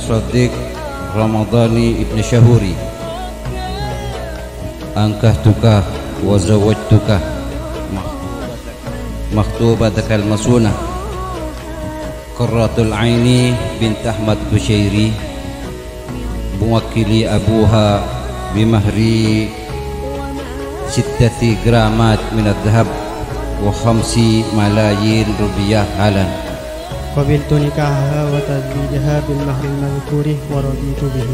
Sadiq Ramadhani Ibn Syahuri, ankahtuka wa zawajtuka maktubatakal masuna Qurratul Aini bint Ahmad Bushairi muwakkili abuha bimahri 6 gramat min adh-dhahab wa 5 malayin rupiah halan. قبلت نكاحها وتزويجها بالمهر المذكور ورضيت به.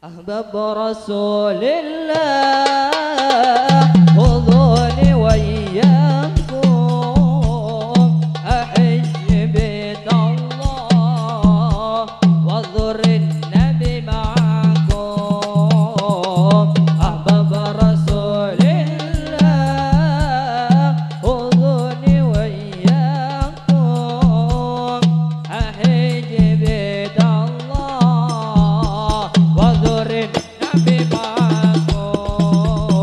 أحباب رسول الله خذوني وإياكم أحج بيت الله وزر النبي معكم. أحباب رسول الله خذوني وإياكم أحج بيت الله وزر النبي معكم.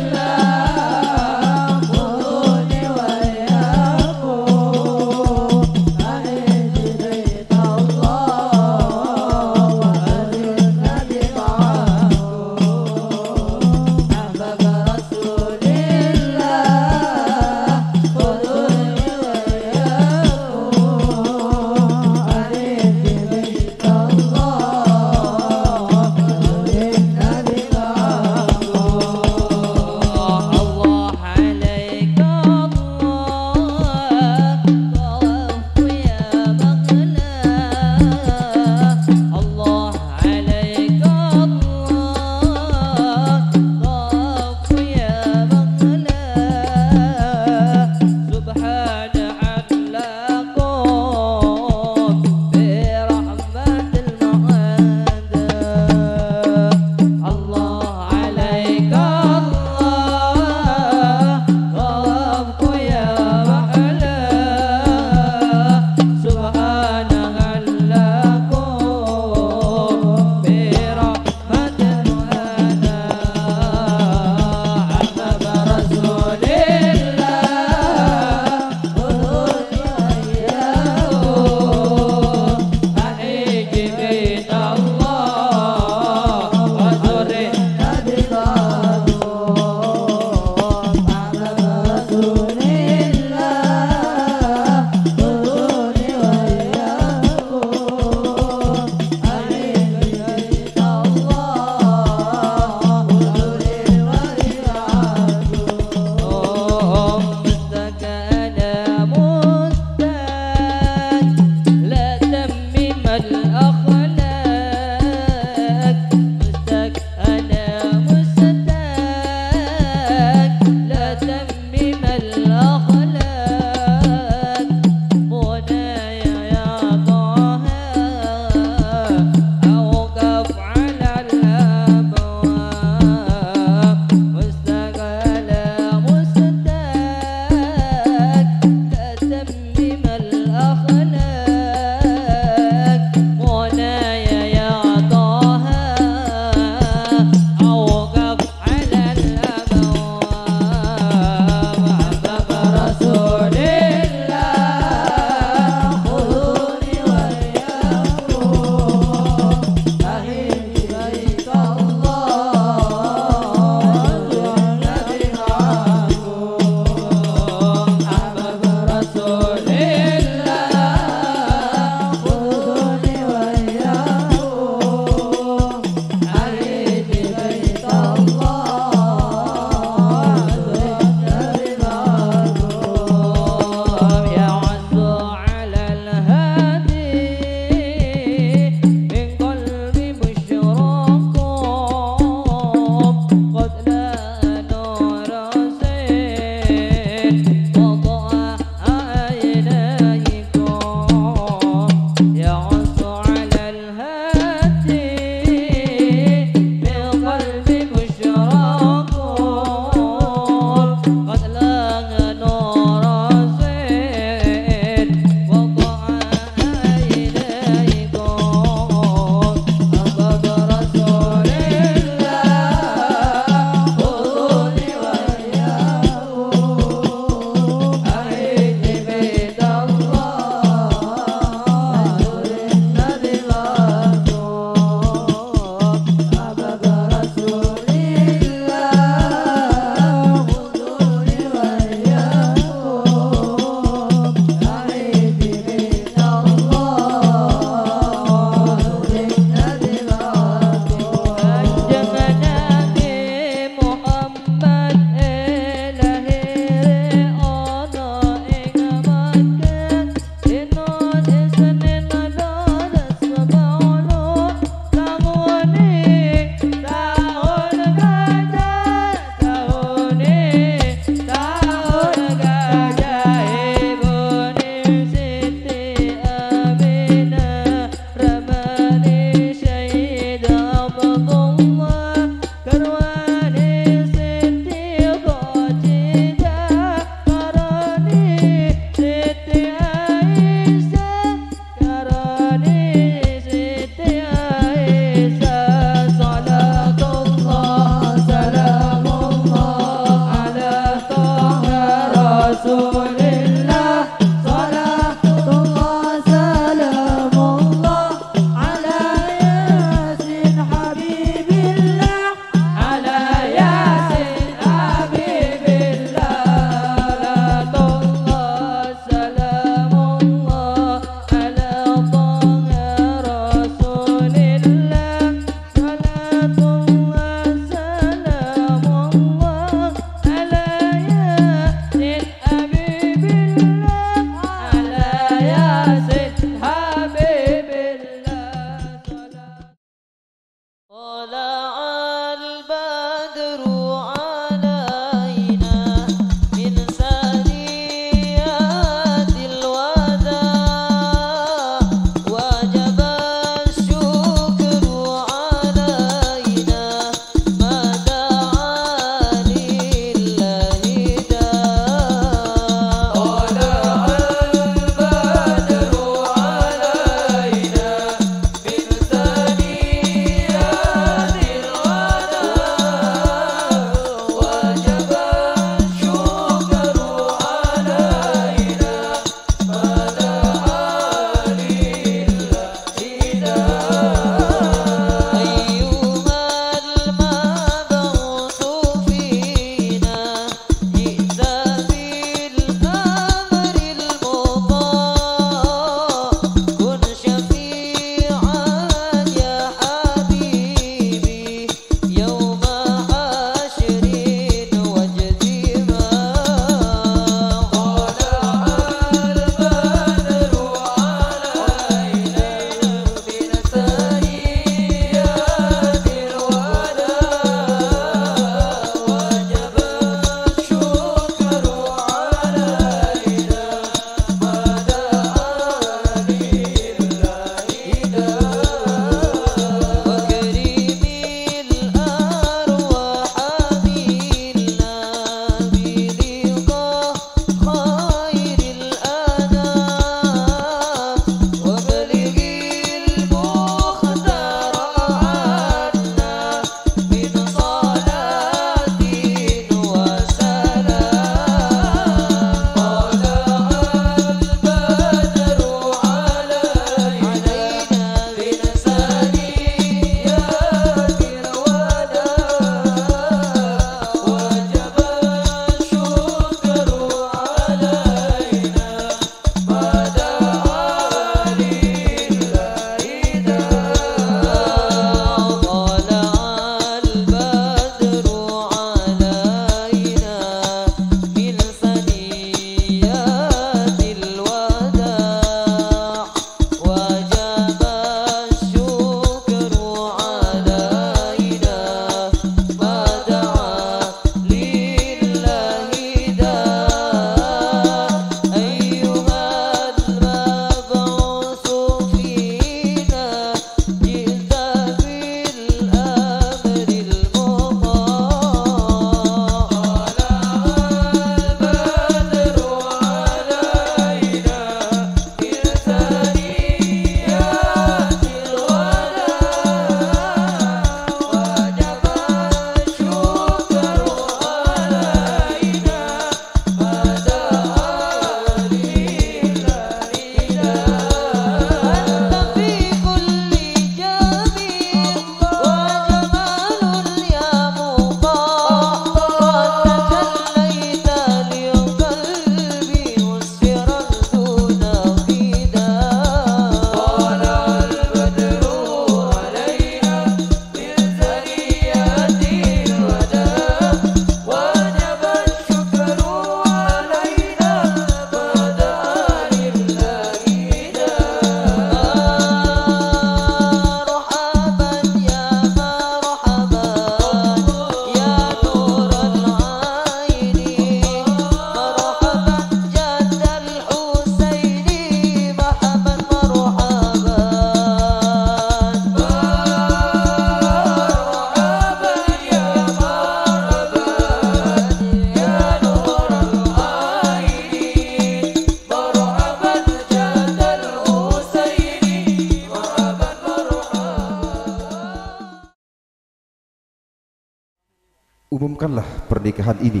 Umumkanlah pernikahan ini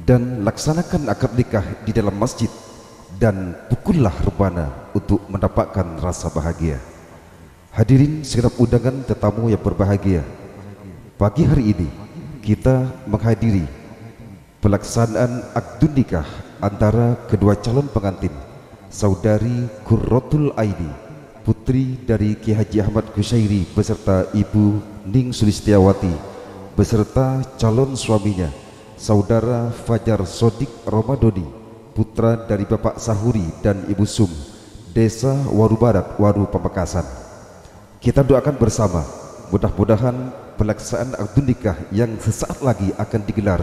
dan laksanakan akad nikah di dalam masjid, dan pukullah rebana untuk mendapatkan rasa bahagia. Hadirin segenap undangan tetamu yang berbahagia, pagi hari ini kita menghadiri pelaksanaan akad nikah antara kedua calon pengantin, saudari Qurratul Aini, putri dari Ki Haji Ahmad Kushairi beserta Ibu Ning Sulistiawati, beserta calon suaminya, saudara Fajar Sodik Romadoni, putra dari Bapak Sahuri dan Ibu Sum, Desa Waru Barat, Waru Pamekasan. Kita doakan bersama, mudah-mudahan pelaksanaan akad nikah yang sesaat lagi akan digelar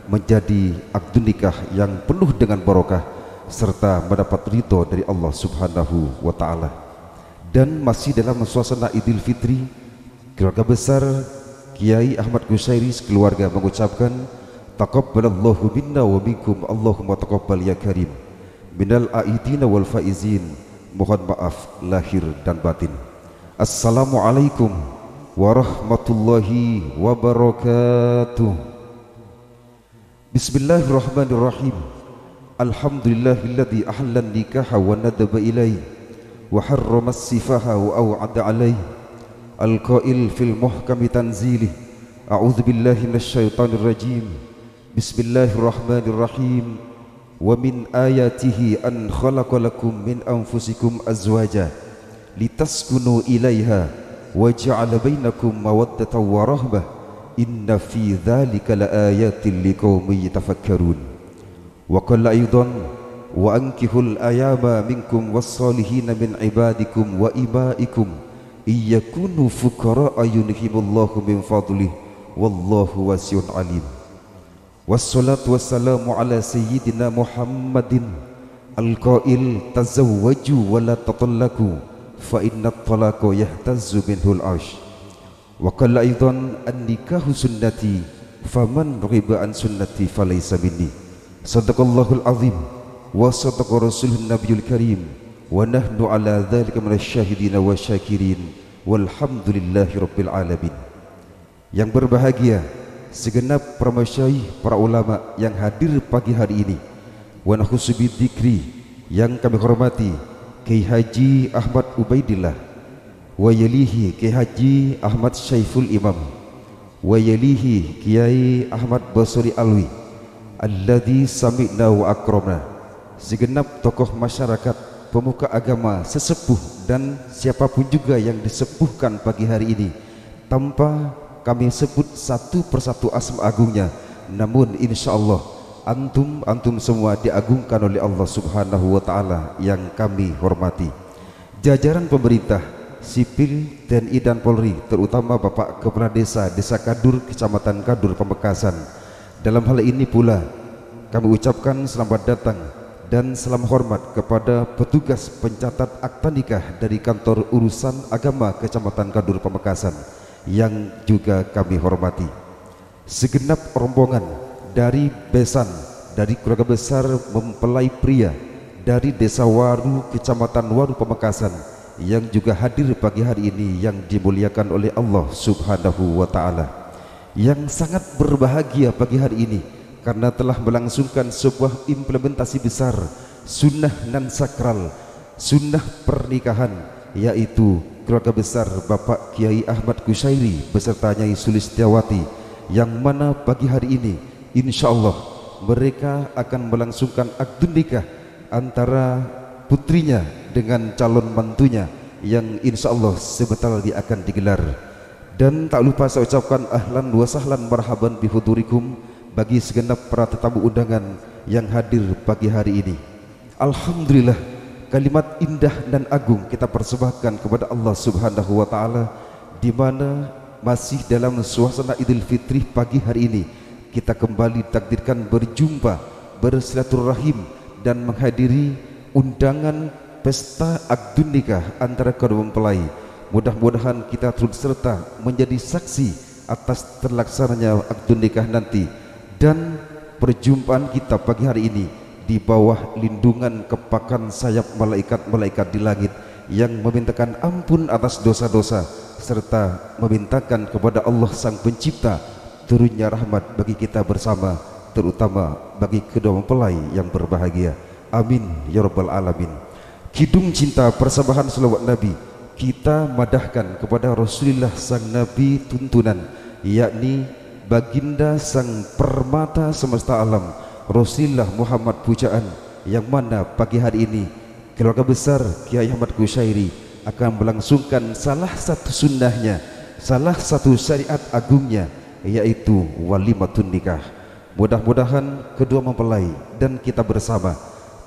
menjadi akad nikah yang penuh dengan barokah serta mendapat ridho dari Allah Subhanahu wa Ta'ala. Dan masih dalam suasana Idul Fitri, keluarga besar Kiai Ahmad Kushairi sekeluarga mengucapkan taqabbalallahu minna wa minkum, Allahumma taqabbal ya karim, minal aidina wal faizin, mohon maaf lahir dan batin. Assalamualaikum warahmatullahi wabarakatuh. Bismillahirrahmanirrahim. Alhamdulillahilladzi ahlan nikaha wa nadaba ilaihi wa harrama as-sifaha wa aw'ada alaihi. Al-qail fil muhkami tanzilih, a'udzu billahi minasyaitonir rajim. Bismillahirrahmanirrahim. Wa min ayatihi an khalaqalakum min anfusikum azwaja litaskunu ilaiha wa ja'ala bainakum mawaddatan wa rahmah, inna fi dzalika laayatin liqaumin yatafakkarun. Wa qala aidan wa ankihul ayama minkum was-solihina min ibadikum wa imaikum iyakunu fuqara'a yunihimullahu min fadlih wallahu wasi'un alim. Wassalatu wassalamu ala sayyidina Muhammadin al-qail tazawwaju wa la tatallaku fa inna at-talaqa yahtazzu minhul arsh. Wa qala aidan an-nikahu sunnati faman raghiba an sunnati falaysa minni. Sadaqallahul azim wa sadaqa rasulun nabiyul karim wa nahnu ala dzalika minasyahidina wa syakirin walhamdulillahi rabbil alamin. Yang berbahagia segenap para masyayikh, para ulama yang hadir pagi hari ini, wa nakhusu bidzikri yang kami hormati Kiai Haji Ahmad Ubaidillah, wa yalihi Kiai Haji Ahmad Syaiful Imam, wa yalihi Kiai Ahmad Basri Alwi alladzi sami'na wa akramna, segenap tokoh masyarakat, pemuka agama, sesepuh dan siapapun juga yang disepuhkan pagi hari ini, tanpa kami sebut satu persatu asma agungnya, namun insya Allah antum semua diagungkan oleh Allah Subhanahu wa Ta'ala yang kami hormati. Jajaran pemerintah, sipil, TNI dan Polri, terutama Bapak Kepala Desa, Desa Kadur, Kecamatan Kadur, Pamekasan. Dalam hal ini pula kami ucapkan selamat datang dan salam hormat kepada petugas pencatat akta nikah dari Kantor Urusan Agama Kecamatan Kadur, Pamekasan yang juga kami hormati. Segenap rombongan dari besan, dari keluarga besar mempelai pria dari Desa Waru, Kecamatan Waru, Pamekasan yang juga hadir pagi hari ini, yang dimuliakan oleh Allah Subhanahu wa Ta'ala, yang sangat berbahagia pagi hari ini karena telah melangsungkan sebuah implementasi besar sunnah nan sakral, sunnah pernikahan, yaitu keluarga besar Bapak Kiai Ahmad Kushairi beserta Nyai Sulistiawati, yang mana pagi hari ini insya Allah mereka akan melangsungkan akad nikah antara putrinya dengan calon mantunya yang insya Allah sebentar lagi akan digelar. Dan tak lupa saya ucapkan ahlan wa sahlan marhaban bihudurikum bagi segenap para tetamu undangan yang hadir pagi hari ini. Alhamdulillah, kalimat indah dan agung kita persembahkan kepada Allah Subhanahu wa Ta'ala, di mana masih dalam suasana Idul Fitri pagi hari ini kita kembali takdirkan berjumpa, bersilaturahim dan menghadiri undangan pesta akad nikah antara kedua mempelai. Mudah-mudahan kita turut serta menjadi saksi atas terlaksananya akad nikah nanti, dan perjumpaan kita pagi hari ini di bawah lindungan kepakan sayap malaikat-malaikat di langit yang memintakan ampun atas dosa-dosa serta memintakan kepada Allah Sang Pencipta turunnya rahmat bagi kita bersama, terutama bagi kedua mempelai yang berbahagia. Amin ya rabbal alamin. Kidung cinta persembahan selawat Nabi kita madahkan kepada Rasulullah sang Nabi tuntunan, yakni baginda sang permata semesta alam, Rasulullah Muhammad pujaan, yang mana pagi hari ini keluarga besar Kiai Ahmad Kusyairi akan melangsungkan salah satu sunnahnya, salah satu syariat agungnya, yaitu walimatun nikah. Mudah-mudahan kedua mempelai dan kita bersama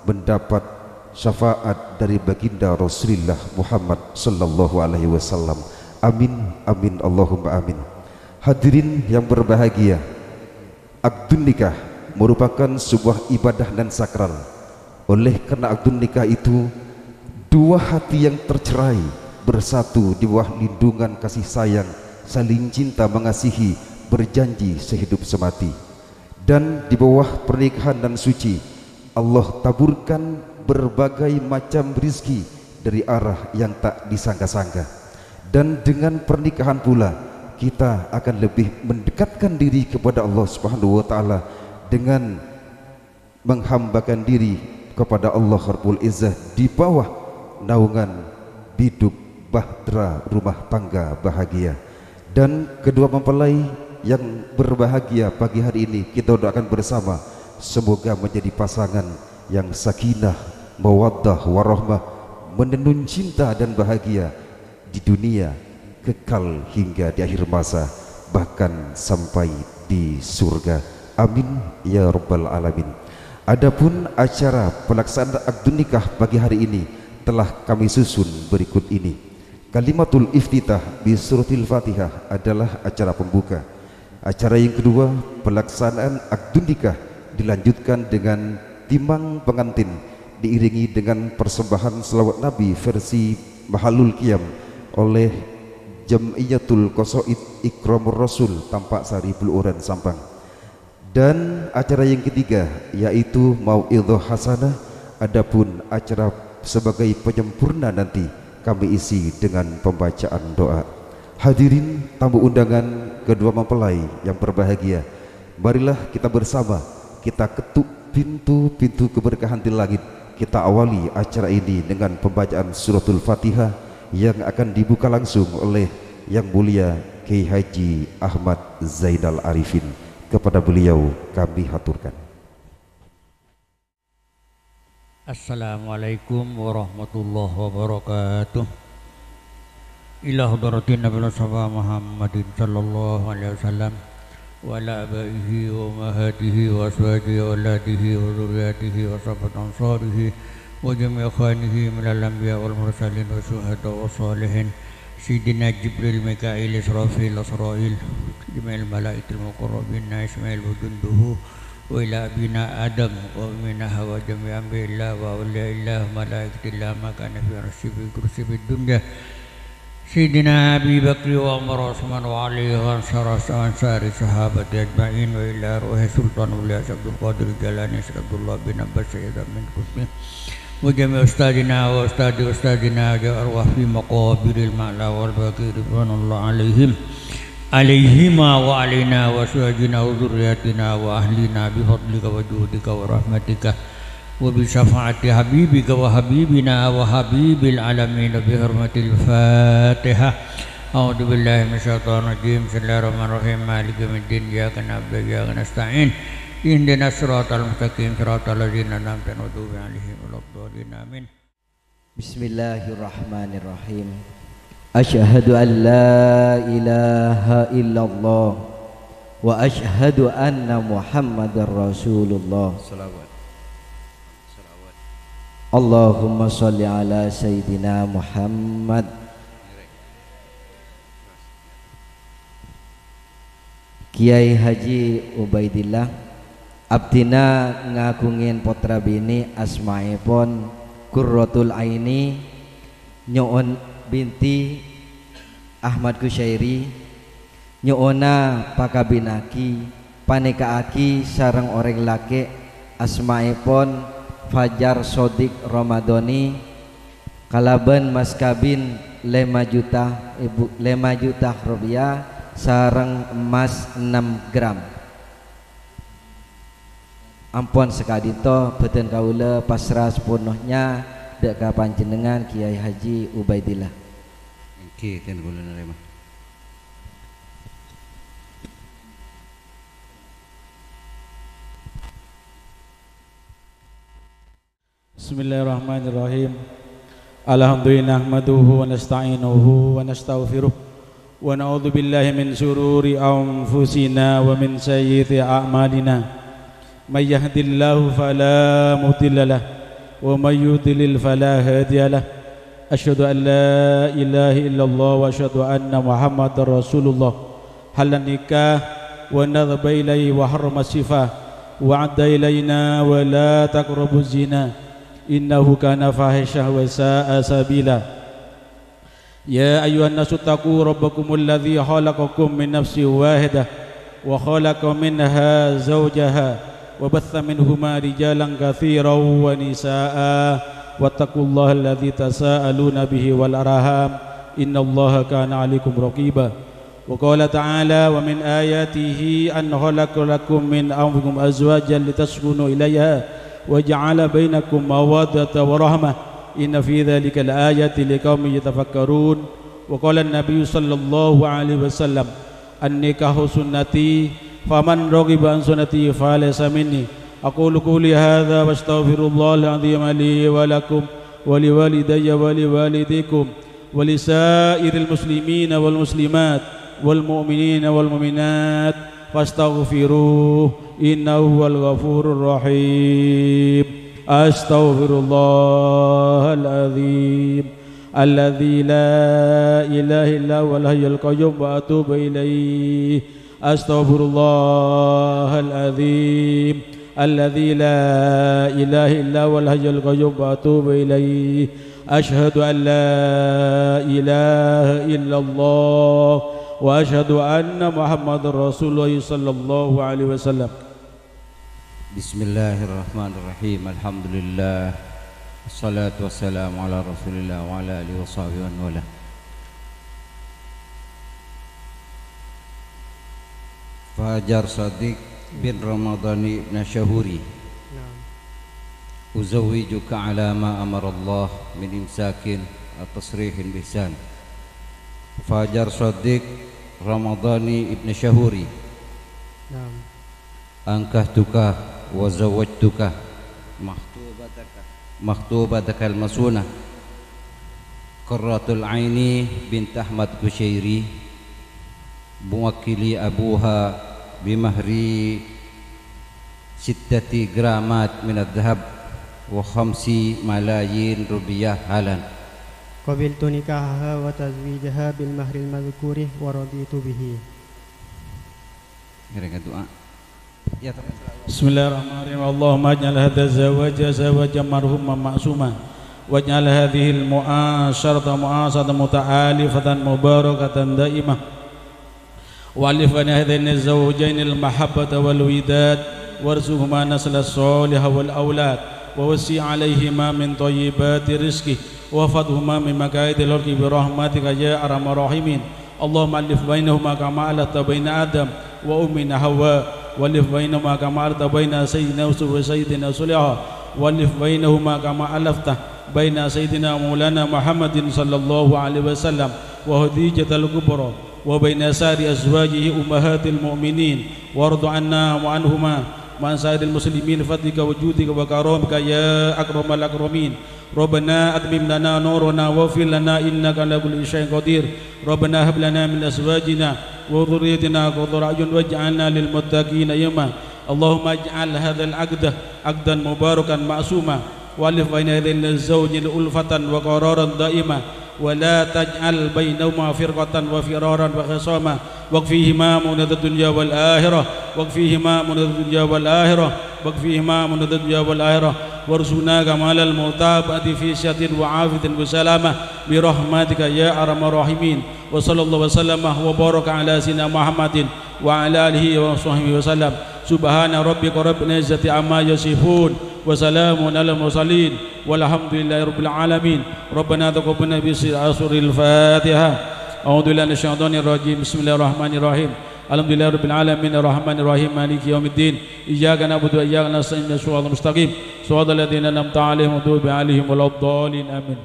mendapat syafaat dari baginda Rasulullah Muhammad sallallahu alaihi wasallam. Amin amin Allahumma amin. Hadirin yang berbahagia, akdun nikah merupakan sebuah ibadah dan sakral. Oleh karena akdun nikah itu, dua hati yang tercerai bersatu di bawah lindungan kasih sayang, saling cinta mengasihi, berjanji sehidup semati. Dan di bawah pernikahan dan suci, Allah taburkan berbagai macam rizki dari arah yang tak disangka-sangka. Dan dengan pernikahan pula kita akan lebih mendekatkan diri kepada Allah Subhanahu wa taala dengan menghambakan diri kepada Allah Rabbul Izzah di bawah naungan biduk bahtera rumah tangga bahagia. Dan kedua mempelai yang berbahagia pagi hari ini kita doakan bersama, semoga menjadi pasangan yang sakinah, mawaddah, warahmah, menenun cinta dan bahagia di dunia, kekal hingga di akhir masa, bahkan sampai di surga. Amin ya rabbal alamin. Adapun acara pelaksanaan akad nikah pagi hari ini telah kami susun berikut ini. Kalimatul iftitah bi suratil Fatihah adalah acara pembuka. Acara yang kedua, pelaksanaan akad nikah dilanjutkan dengan timang pengantin diiringi dengan persembahan selawat Nabi versi Mahalul Qiyam oleh Jam'iyatul Qasaid Ikramur Rasul Tampak Sari Buluran Sampang. Dan acara yang ketiga yaitu Mau'idhah Hasanah. Adapun acara sebagai penyempurna nanti kami isi dengan pembacaan doa. Hadirin tamu undangan kedua mempelai yang berbahagia, marilah kita bersama kita ketuk pintu-pintu keberkahan di langit. Kita awali acara ini dengan pembacaan suratul Fatihah yang akan dibuka langsung oleh Yang Mulia Kiai Haji Ahmad Zainal Arifin. Kepada beliau kami haturkan. Assalamualaikum warahmatullahi wabarakatuh. Ila hadratin Nabi Muhammadin sallallahu alaihi wasallam wa ala abaihi wa ummahatihi wa azwajihi wa auladihi wa dzurriyyatihi wa sahabat ansarihi wa jami' ikhwanihi minal anbiya wal mursalin wa syuhada wa salihin Sayyidina Jibril Mikail Israfil Asrail jami'il malaikatil muqarrabin Ismail wa junduhu wa ila abina Adam wa minna Hawa jami'an billah wa awliyaillah malaikatillah makana fi arsibi kursi fid dunya Sayyidina Abi Bakri wa Umar Utsman wa Ali wa ansari sahabati ajma'in wa ila ruhi Sultan Uliya Abdul Qadir Jalani Abdullah bin Abbas Sayyid Amin Kusmi wa jami' ustadina wa ustadina ja arwah fi maqabiril ma'la wal baqi ridwanullah alaihima wa alaina wa suhajina wa dzurriyyatina wa ahlina bi fadlika wa juhudika wa rahmatika wa bi syafaati habibika wa habibina wa habibil alamin bi hurmatil Fatihah. A'udzu billahi minasyaitonir rajim. Bismillahirrahmanirrahim. Maliki yaumiddin. Iyyaka na'budu wa iyyaka nasta'in. Ihdinas siratal mustaqim. Siratal ladzina an'amta 'alaihim waladdallin. Amin. Bismillahirrahmanirrahim. Asyhadu an la ilaha illallah wa asyhadu anna Muhammadar Rasulullah. Allahumma sholli ala Sayyidina Muhammad. Kiai Haji Ubaidillah abdina ngagungin potra bini asmaipun Qurratul Aini Nyuun binti Ahmad Kusyairi nyuuna pakabinaki panikaaki sareng oreng laki asmaipun Fajar Sodik Ramadhani kalaban mas kabin 5 juta rupiah sareng emas 6 gram. Ampun sekadito beten kaula pasrah sepenuhnya dek ka panjenengan Kiai Haji Ubaidillah. Nggih, ten kula nerima. Bismillahirrahmanirrahim. Alhamdulillah nahmaduhu wa nasta'inuhu wa nastaghfiruh wa na'udzu billahi min syururi anfusina wa min sayyiati a'malina. May yahdihillahu fala mudilla lahu wa may yudlil fala hadiya lahu. Asyhadu an la ilaha illallah wa asyhadu anna Muhammadar Rasulullah. Halan nikah wa nadhaba ilaihi wa harrama sifah wa adda ilaina wa la taqrabu zina. Innahu kana fahisyah wa sa'a sabila. Ya ayyuhan nasu taqu rabbakumul ladzi khalaqakum min nafsin wahidah wa khalaqa minha zawjaha wa batha minhuma rijalan katsiran wa nisaa'a wattaqullaha alladzi tasaaluna bihi wal arham innallaha kana 'alaikum raqiba. Wa qala ta'ala wa min ayatihi an khalaqa lakum min anfusikum azwajan litaskunu ilayha وجعل بينكم مودة ورحمة إن في ذلك الآية لقوم يتفكرون. وقال النبي صلى الله عليه وسلم النكاح سنتي فمن رغب عن سنتي فليس مني. أقول قولي هذا واستغفر الله العظيم لي ولكم ولوالدي ولوالديكم ولسائر المسلمين والمسلمات والمؤمنين والمؤمنات fastaghfiruh innahu wal ghafurur rahim. Astaghfirullahal azim alladzi la ilaha illa huwal hayyul qayyum wa atubu ilaih. Astaghfirullahal azim alladzi la ilaha illa huwal hayyul qayyum wa atubu ilaih. Asyhadu an la ilaha illallah wa asyhadu anna Muhammadar Rasulullah sallallahu alaihi wasallam. Bismillahirrahmanirrahim. Alhamdulillah. Wassalatu wassalamu ala Rasulillah wa ala alihi washabihi wa wala. Fajar Sadiq bin Ramadhani ibn Syahuri. Uzawwijuka ala ma amara Allah min imsakin at-tasrihin bihsan. Fajar Sadiq Ramadhani ibn Syahuri. Ankahtuka wa zawwajtuka maktubataka al-masuna Qurratul Aini bint Ahmad Kushairi muwakkili abuha bimahri 6 gramat min adh-dhahab wa 5 malayin rupiah halan. Qabiltu nikahaha wa tazwijaha bil mahril madhkuri wa raditu bihi. Mereka doa. Ya, Bismillahirrahmanirrahim. Allahumma ij'al hadza zawaja zawajan marhuman ma'suma waj'al hadhihi al-mu'asharata mu'asaratan muta'alifatan mubarakatan daimah wa alif baina hadaini az-zawjayn al-mahabbata wal widad warzuqhuma nasla as-salihah wal aulad wa wasi' alaihima min thayyibati rizqih wa fadhuma min makaidil ardi bi rahmatika ya arhamar rahimin. Allahumma alif bainahuma kama alafta baina Adam wa ummina Hawa walif bainahuma kama alafta baina sayyidina Yusuf wa sayyidina Sulaiman walif bainahuma kama alafta baina sayyidina Maulana Muhammadin sallallahu alaihi wasallam wa Khadijatul Kubra wa baina sari azwajihi ummahatil mu'minin warḍu 'anna wa 'anhuma man sa'iril muslimin fatika wujudika wa karamika ya akramal akramin. Rabbana atmim lana nurana waghfir lana innaka ala kulli syai'in qadir. Rabbana hab lana min azwajina wa dhurriyyatina qurrata a'yun waj'alna lil muttaqina imama. Allahumma ij'al hadzal 'aqda 'aqdan mubarakan ma'suma wa alif baina hadzal zawjayn ulfatan wa qararan daima wa la taj'al bainahuma firqatan wa firaran wa khisama waqfihima munadad dunya wal akhirah waqfihima munadad dunya wal akhirah waqfihima munadad dunya wal akhirah warzuqna kamalal mutabati fi syatin wa afiyatin wa salamah bi rahmatika ya arhamar rahimin. Wa sallallahu wasallama wa baraka ala sayyidina Muhammadin wa ala alihi wa sahbihi wasallam. Subhana rabbika rabbil izzati amma yasifun wa salamun alal mursalin walhamdulillahi rabbil alamin. Rabbana taqabbal bi suril Fatihah. A'udzubillahi minasyaitonir rajim. Bismillahirrahmanirrahim. Alhamdulillahirabbil alamin arrahmanir rahim maliki yaumiddin. Iyyaka na'budu wa iyyaka nasta'in ihdinas siratal mustaqim. Shiratal ladzina an'amta 'alaihim ghairil maghdubi 'alaihim waladdallin. Amin.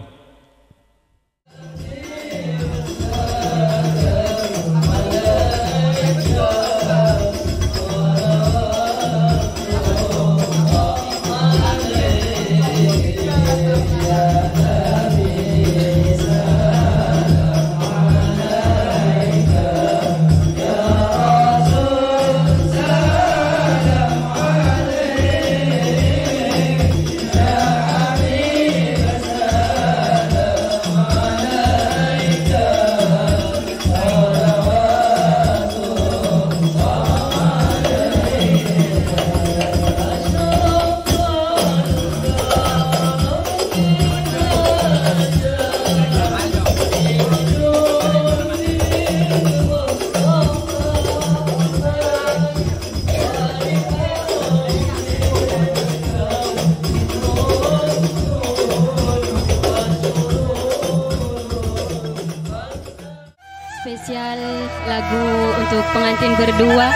Spesial lagu untuk pengantin berdua,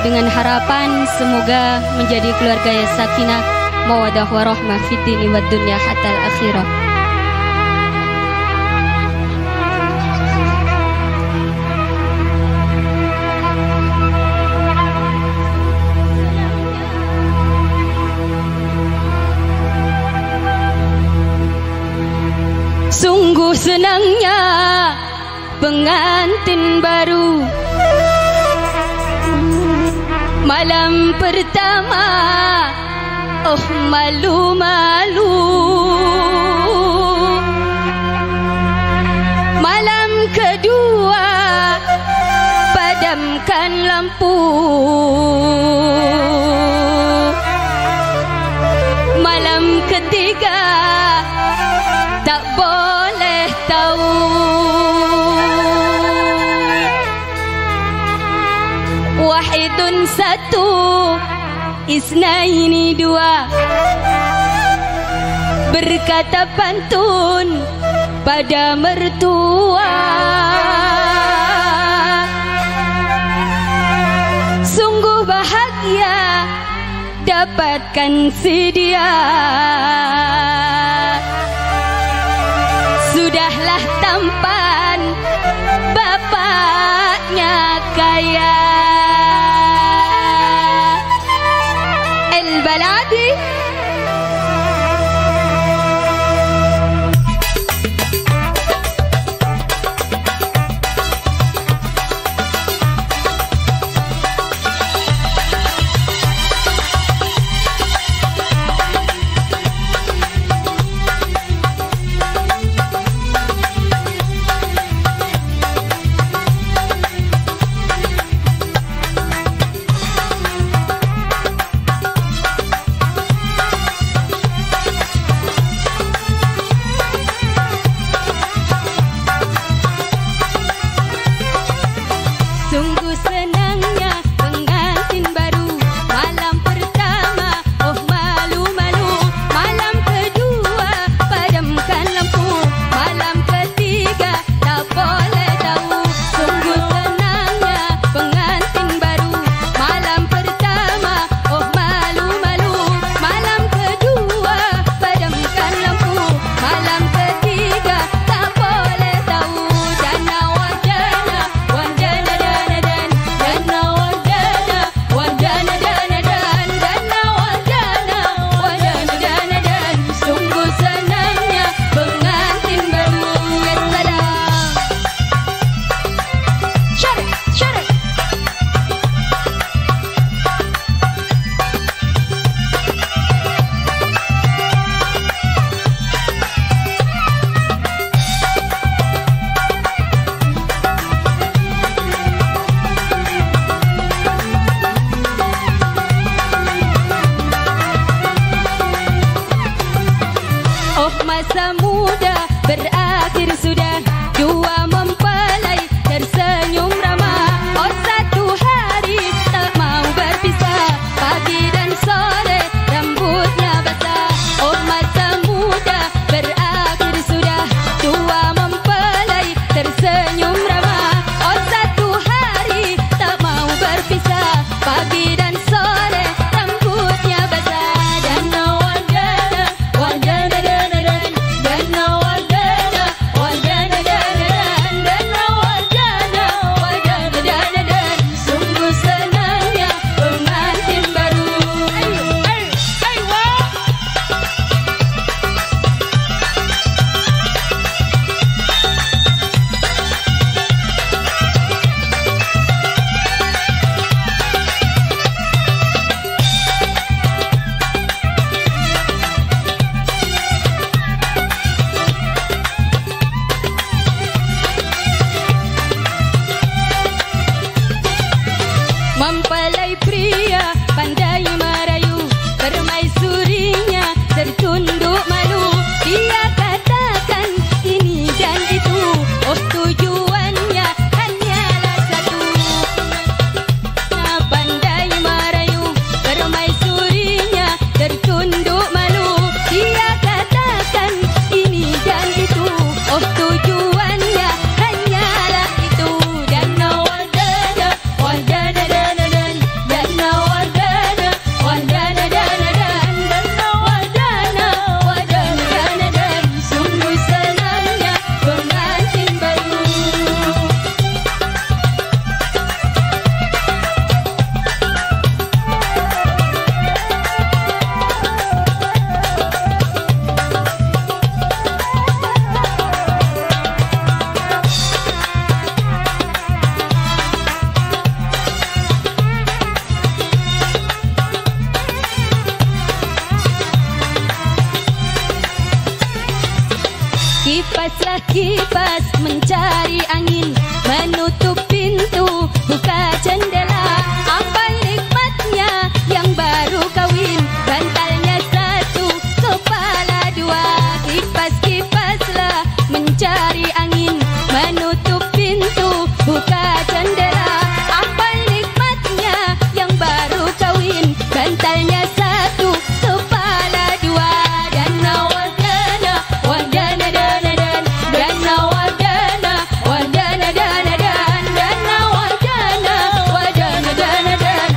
dengan harapan semoga menjadi keluarga yang sakinah, mawaddah warahmah fid dini wad dunya hatta al-akhirah. Sungguh senangnya pengantin baru, malam pertama oh malu-malu, malam kedua padamkan lampu, malam ketiga tak boleh tahu. Wahidun satu, isnaini dua, berkata pantun pada mertua. Sungguh bahagia dapatkan si dia. Sudahlah tampan bapaknya kaya. El-Baladi. Kipaslah kipas mencari angin, menutup pintu, buka jendela. Apa nikmatnya yang baru kawin, bantalnya satu, kepala dua. Kipas-kipaslah mencari angin, menutup pintu, buka jendela. Apa nikmatnya yang baru kawin, bantalnya satu, kepala dua. Dana wadana, wadana dana dan, dana wadana, wadana dana dan, dana wadana, wadana dana dan.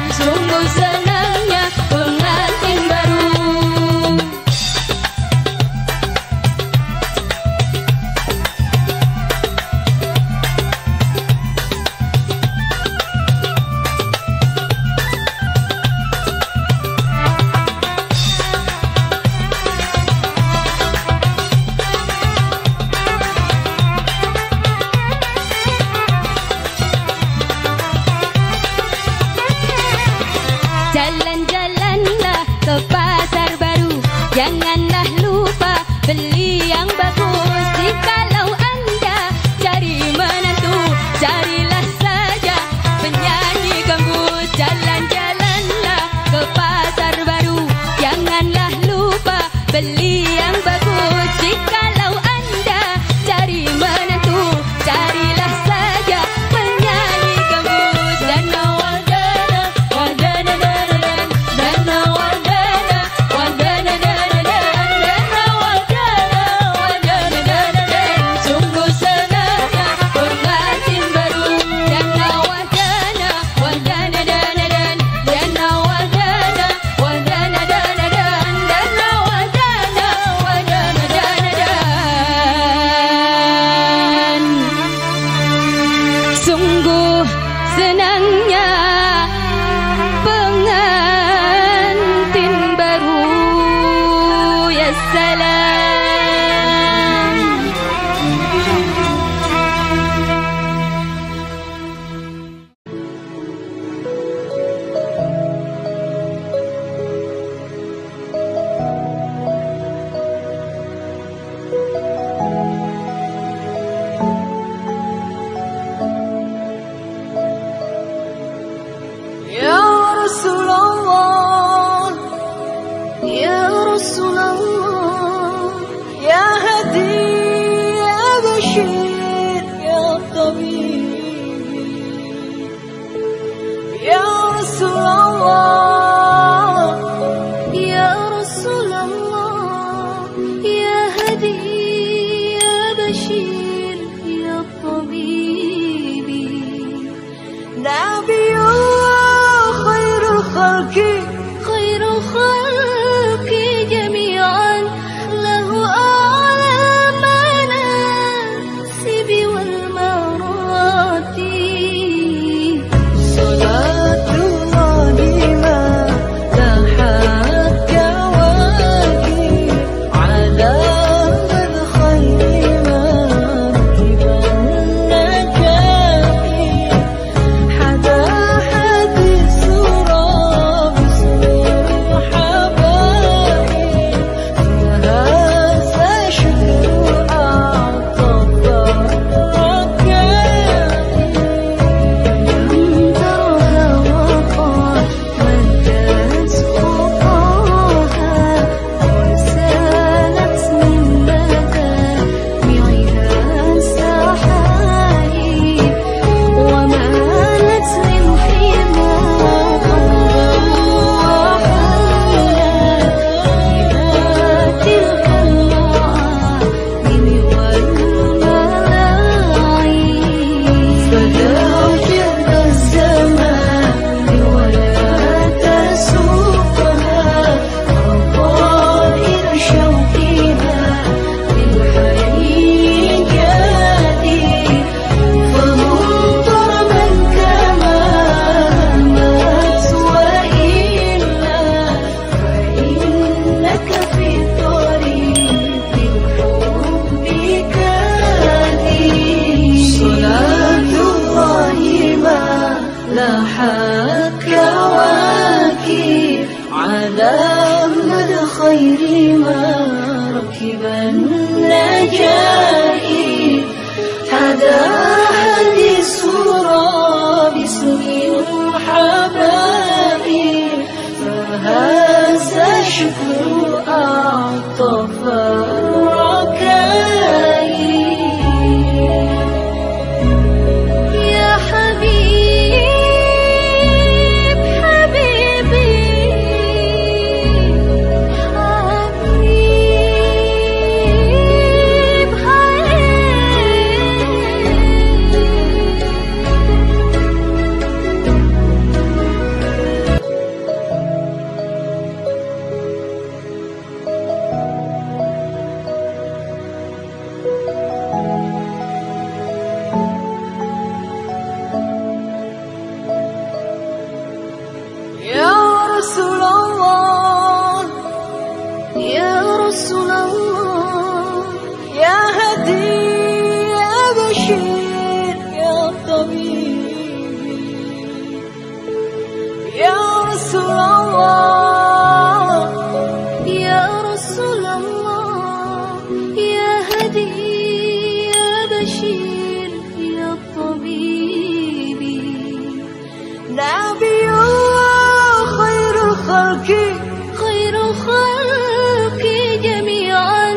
خير الخلق جميعا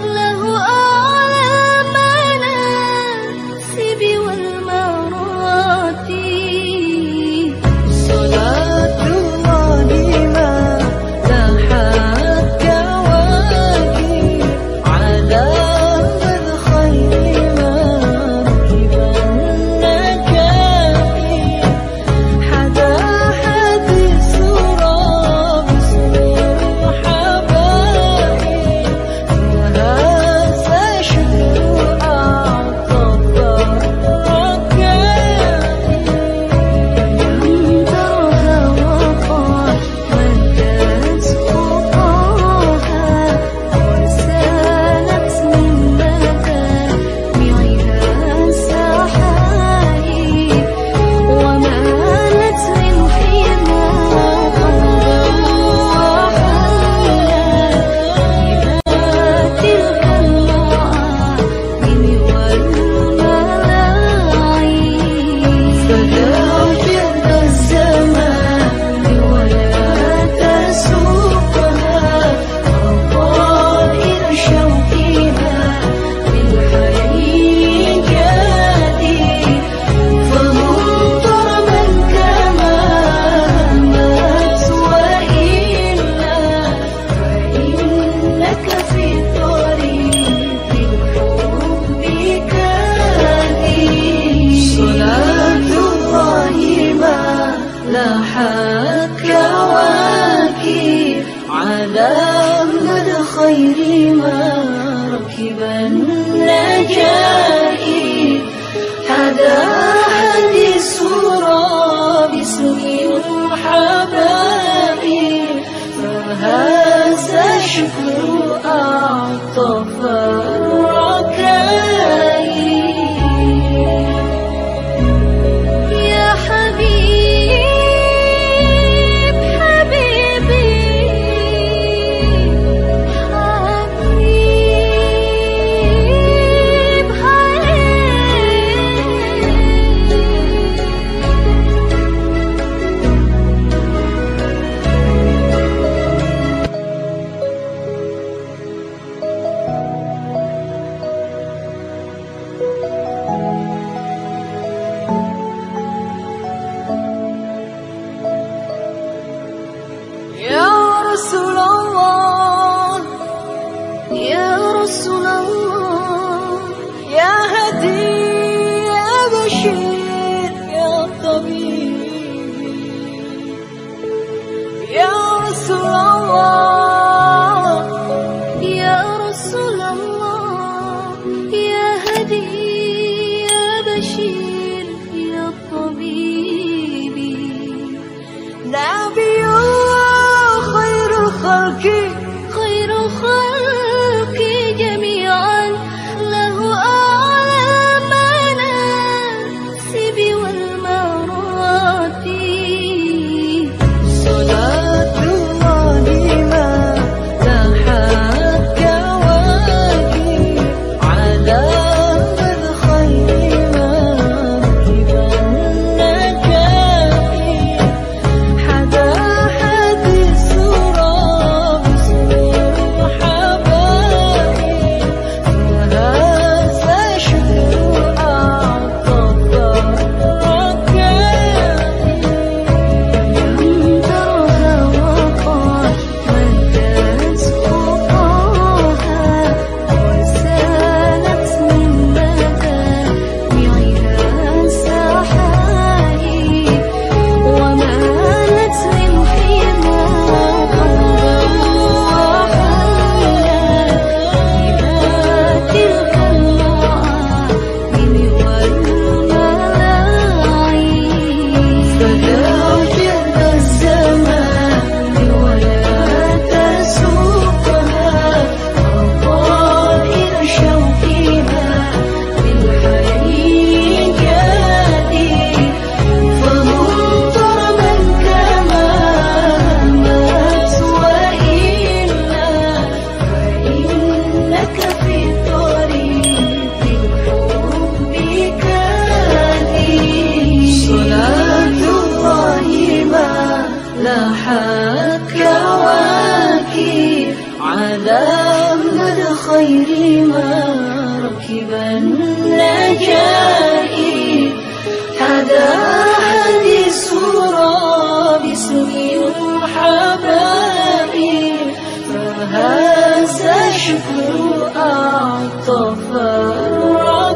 له أعلى المناسب والمراتب صلاة الله ما لاحت كواكب على من خير ما ركب النجاة حدا حديث صورة باسم الحبائب فهذا شكر أعطف الركائب يا حبيب حبيبي باب النجاة هذا حديث باسم الحبائب فهذا شكر أعطف الركائب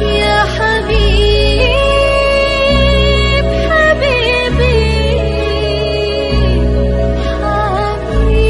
يا حبيب حبيبي حبيب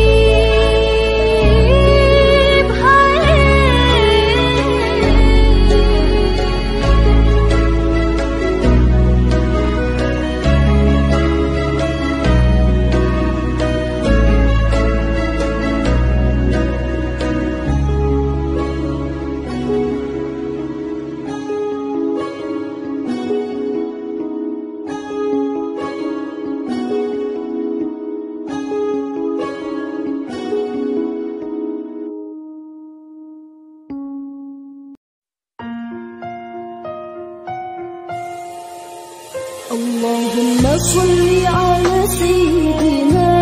اللهم صل على سيدنا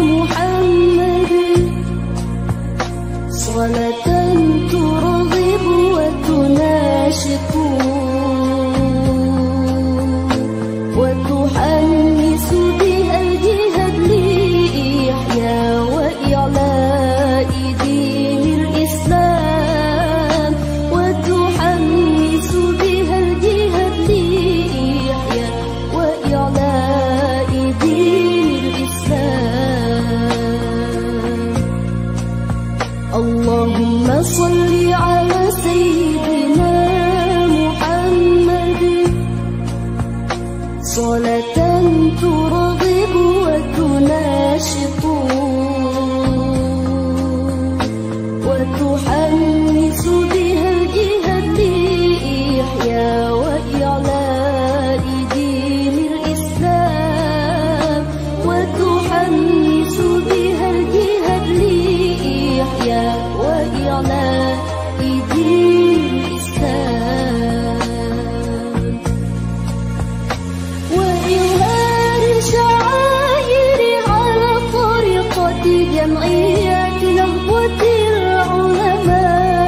محمد صلاة ترغب وتناشط وتحمس بها الجهاد لإحياء وإعلاء دين الإسلام وتحمس بها الجهاد لإحياء وإعلاء دين الإسلام اللهم صل على سيدنا محمد صلاة ترغب وتناشط وتحمس بها الجهاد لإحياء وإعلاء دين الإسلام وتحمس بها الجهاد لإحياء وإعلاء دين الإسلام وإظهار شعائر على طريقة جمعيات نهضة العلماء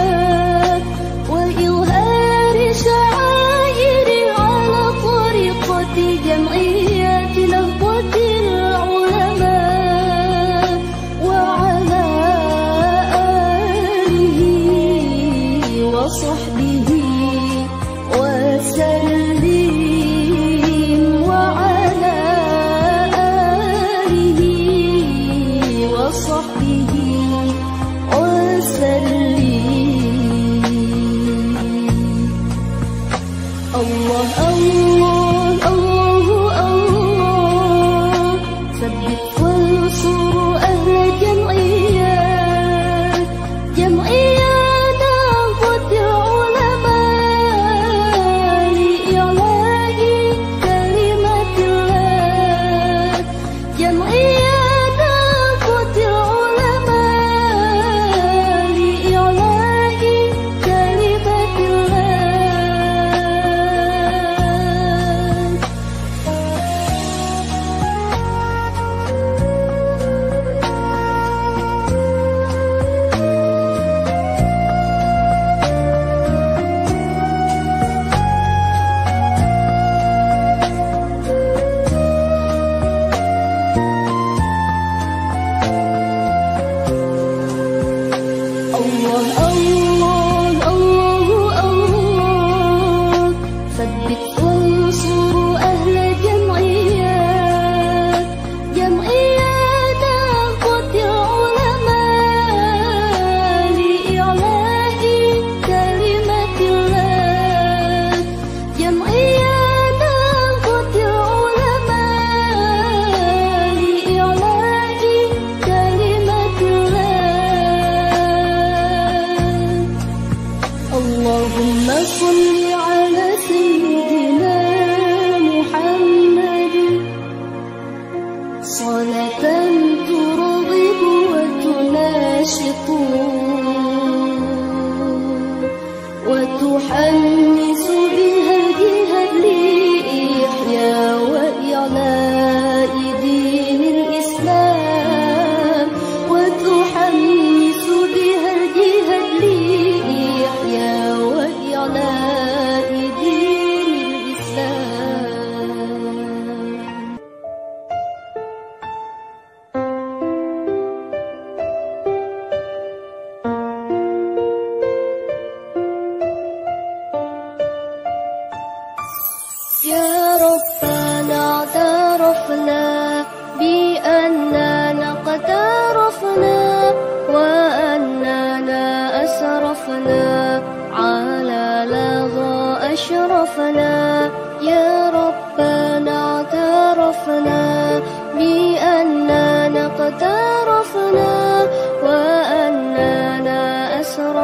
وإظهار شعائر على طريقة جمعيات نهضة العلماء وعلى آله وصحبه وسلم وعلى آله وصحبه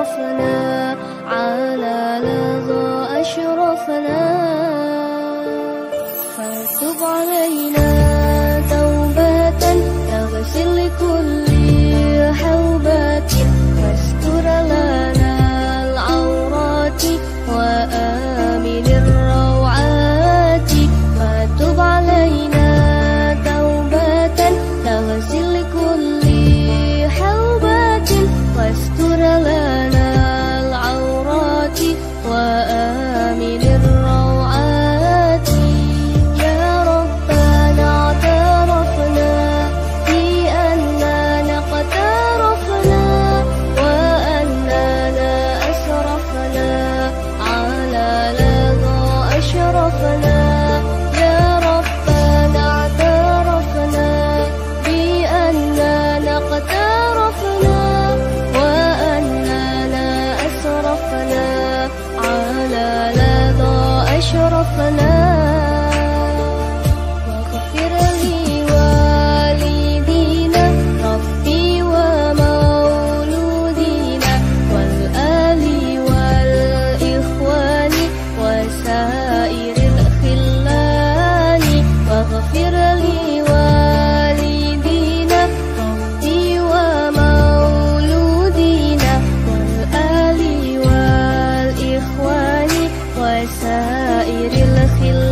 اعترفنا على لظى أشرفنا فتب علينا توبة تغسل كل حوبة واستر لنا العورات وآمن الروعات فتب علينا توبة تغسل كل حوبة واستر لنا العورات وآمن الروعات يا ربنا اعترفنا بأننا قد عرفنا وأننا أسرفنا على لظى أشرفنا يا ربنا اعترفنا بأننا قد عرفنا وأننا أسرفنا على لظى أشرفنا واغفر لوالدينا ربي ومولودينا والآل والإخوان وسائر الخلان واغفر لوالدينا ربي ومولودينا والآل والإخوان وسائر الخلان